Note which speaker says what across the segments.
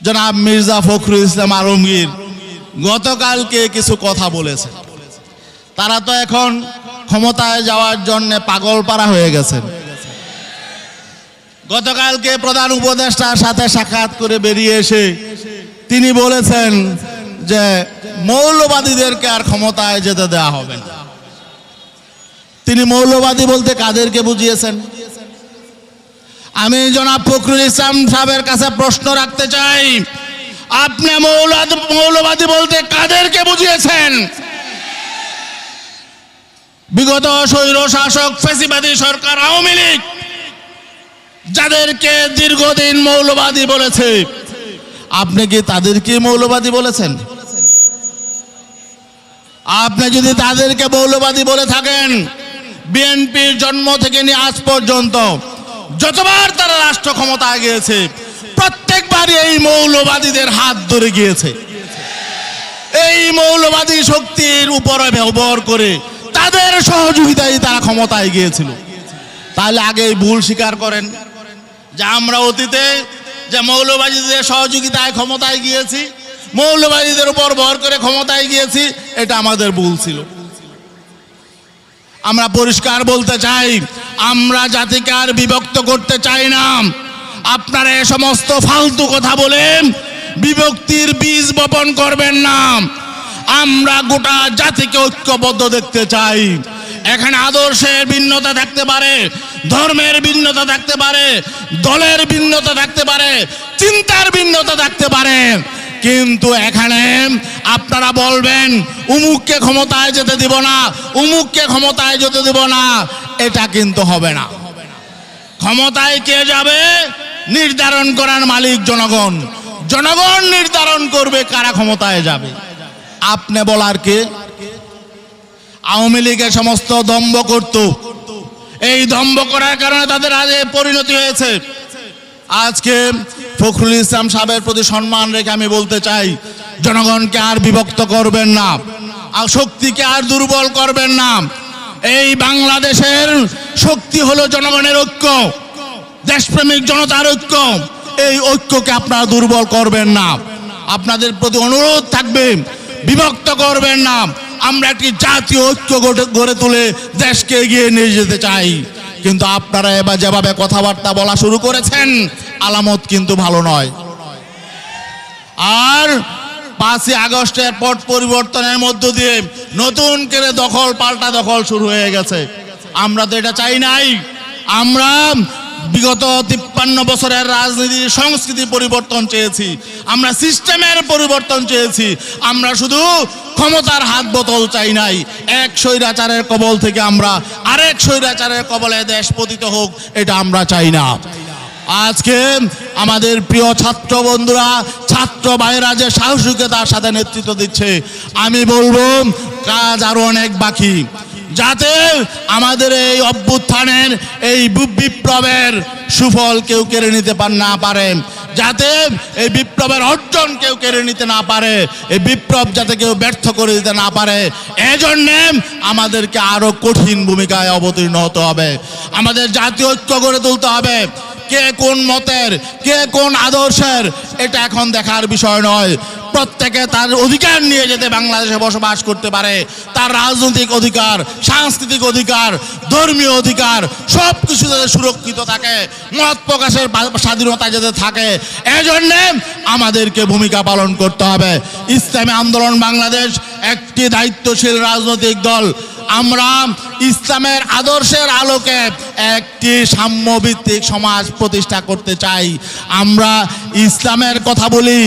Speaker 1: জনাব মির্জা ফখরুল ইসলাম আলমগীর গতকালকে কিছু কথা বলেছে। তারা তো এখন ক্ষমতায় যাওয়ার জন্য পাগলপাড়া হয়ে গেছেন। গতকালকে প্রধান উপদেষ্টার সাথে সাক্ষাৎ করে বেরিয়ে এসে তিনি বলেছেন যে মৌলবাদীদেরকে আর ক্ষমতায় যেতে দেওয়া হবে না। তিনি মৌলবাদী বলতে কাদেরকে বুঝিয়েছেন? আমি জনাব ফখরুল ইসলাম সাহেবের কাছে প্রশ্ন রাখতে চাই, আপনি মৌলবাদী বলতে কাদেরকে বুঝিয়েছেন? বিগত স্বৈর শাসক ফ্যাসিবাদী সরকার আওয়ামী লীগ যাদেরকে দীর্ঘদিন মৌলবাদী বলেছে, আপনি কি তাদেরকে মৌলবাদী বলেছেন? আপনি যদি তাদেরকে মৌলবাদী বলে থাকেন, বিএনপির জন্ম থেকে নিয়ে আজ পর্যন্ত যতবার তারা রাষ্ট্র ক্ষমতায় গিয়েছে প্রত্যেকবারই এই মৌলবাদীদের হাত ধরে গিয়েছে। এই মৌলবাদী শক্তির উপরে ব্যবহার করে তাদের সহযোগিতায় তারা ক্ষমতায় গিয়েছিল। তাহলে আগে ভুল স্বীকার করেন যে আমরা অতীতে যে মৌলবাদীদের সহযোগিতায় ক্ষমতায় গিয়েছি, মৌলবাদীদের উপর ভর করে ক্ষমতায় গিয়েছি, এটা আমাদের ভুল ছিল। আমরা পরিষ্কার বলতে চাই, আমরা জাতিকে আর বিভক্ত করতে চাই না। আপনারা এই সমস্ত ফালতু কথা বলে বিভক্তির বীজ বপন করবেন না। আমরা গোটা জাতিকে ঐক্যবদ্ধ দেখতে চাই। এখানে আদর্শের ভিন্নতা থাকতে পারে, ধর্মের ভিন্নতা থাকতে পারে, দলের ভিন্নতা থাকতে পারে, চিন্তার ভিন্নতা থাকতে পারে, কিন্তু এখানে আপনারা বলবেন উমুককে ক্ষমতায় যেতে দিব না, উমুককে ক্ষমতায় যেতে দিব না, এটা কিন্তু হবে না। ক্ষমতায় কে যাবে নির্ধারণ করার মালিক জনগণ। জনগণ নির্ধারণ করবে কারা ক্ষমতায় যাবে। আপনি বলার কে? আওয়ামী লীগের সমস্ত দম্ভ করত, এই দম্ভ করার কারণে তাদের আজ পরিণতি হয়েছে। আজকে ফখরুল ইসলাম সাহেবের প্রতি সম্মান রেখে আমি বলতে চাই, জনগণকে আর বিভক্ত করবেন না, আর শক্তিকে আর দুর্বল করবেন না। এই বাংলাদেশের শক্তি হলো জনগণের ঐক্য, দেশপ্রেমিক জনতার ঐক্য। এই ঐক্যকে আপনারা দুর্বল করবেন না। আপনাদের প্রতি অনুরোধ থাকবে, বিভক্ত করবেন না। আমরা একটি জাতীয় ঐক্য গড়ে তুলে দেশকে এগিয়ে নিয়ে যেতে চাই। কিন্তু আপনারা এবার যেভাবে কথাবার্তা বলা শুরু করেছেন, আলামত কিন্তু ভালো নয়। আর 5ই আগস্টের পট পরিবর্তনের মধ্য দিয়ে নতুন করে দখল পাল্টা দখল শুরু হয়ে গেছে। আমরা তো এটা চাই নাই। আমরা বিগত 53 বছরের রাজনীতির সংস্কৃতি পরিবর্তন চেয়েছি, আমরা সিস্টেমের পরিবর্তন চেয়েছি। আমরা শুধু ক্ষমতার হাত বোতল চাই নাই। এক স্বৈরাচারের কবল থেকে আমরা আরেক স্বৈরাচারের কবলে দেশ পতিত হোক, এটা আমরা চাই না। আজকে আমাদের প্রিয় ছাত্র বন্ধুরা, ছাত্র ভাইরা যে সাহসিকতার সাথে নেতৃত্ব দিচ্ছে, আমি বলবো কাজ আরো অনেক বাকি। যাতে আমাদের এই অভ্যুত্থানের এই বিপ্লবের সুফল কেউ কেড়ে নিতে না পারে, যাতে এই বিপ্লবের অর্জন কেউ কেড়ে নিতে না পারে, এই বিপ্লব যাতে কেউ ব্যর্থ করে দিতে না পারে, এজন্য আমাদেরকে আরো কঠিন ভূমিকায় অবতীর্ণ হতে হবে। আমাদের জাতীয় ঐক্য গড়ে তুলতে হবে। কে কোন মতের, কে কোন আদর্শের, এটা এখন দেখার বিষয় নয়। প্রত্যেকে তার অধিকার নিয়ে যেতে বাংলাদেশে বসবাস করতে পারে। তার রাজনৈতিক অধিকার, সাংস্কৃতিক অধিকার, ধর্মীয় অধিকার সব কিছু যাতে সুরক্ষিত থাকে, মত প্রকাশের স্বাধীনতা যাতে থাকে, এজন্য আমাদেরকে ভূমিকা পালন করতে হবে। ইসলামী আন্দোলন বাংলাদেশ একটি দায়িত্বশীল রাজনৈতিক দল। আমরা ইসলামের আদর্শের আলোকে একটি সাম্যভিত্তিক সমাজ প্রতিষ্ঠা করতে চাই। আমরা ইসলামের কথা বলি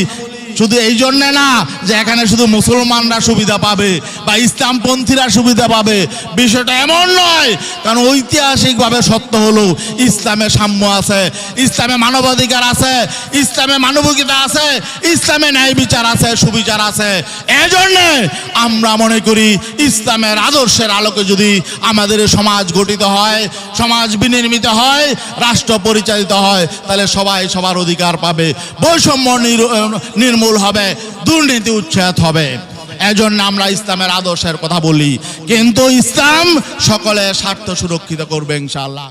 Speaker 1: শুধু এই জন্যে না যে এখানে শুধু মুসলমানরা সুবিধা পাবে বা ইসলামপন্থীরা সুবিধা পাবে, বিষয়টা এমন নয়। কারণ ঐতিহাসিকভাবে সত্য হলো ইসলামে সাম্য আছে, ইসলামে মানবাধিকার আছে, ইসলামে মানবিকতা আছে, ইসলামে ন্যায় বিচার আছে, সুবিচার আছে। এজন্য আমরা মনে করি ইসলামের আদর্শের আলোকে যদি আমাদের সমাজ গঠিত হয়, সমাজ বিনির্মিত হয়, রাষ্ট্র পরিচালিত হয়, তাহলে সবাই সবার অধিকার পাবে, বৈষম্য নির্মূল হবে, দুর্নীতি উচ্ছেদ হবে। এজন্য আমরা ইসলামের আদর্শের কথা বলি, কিন্তু ইসলাম সকলের স্বার্থ সুরক্ষিত করবে ইনশাআল্লাহ।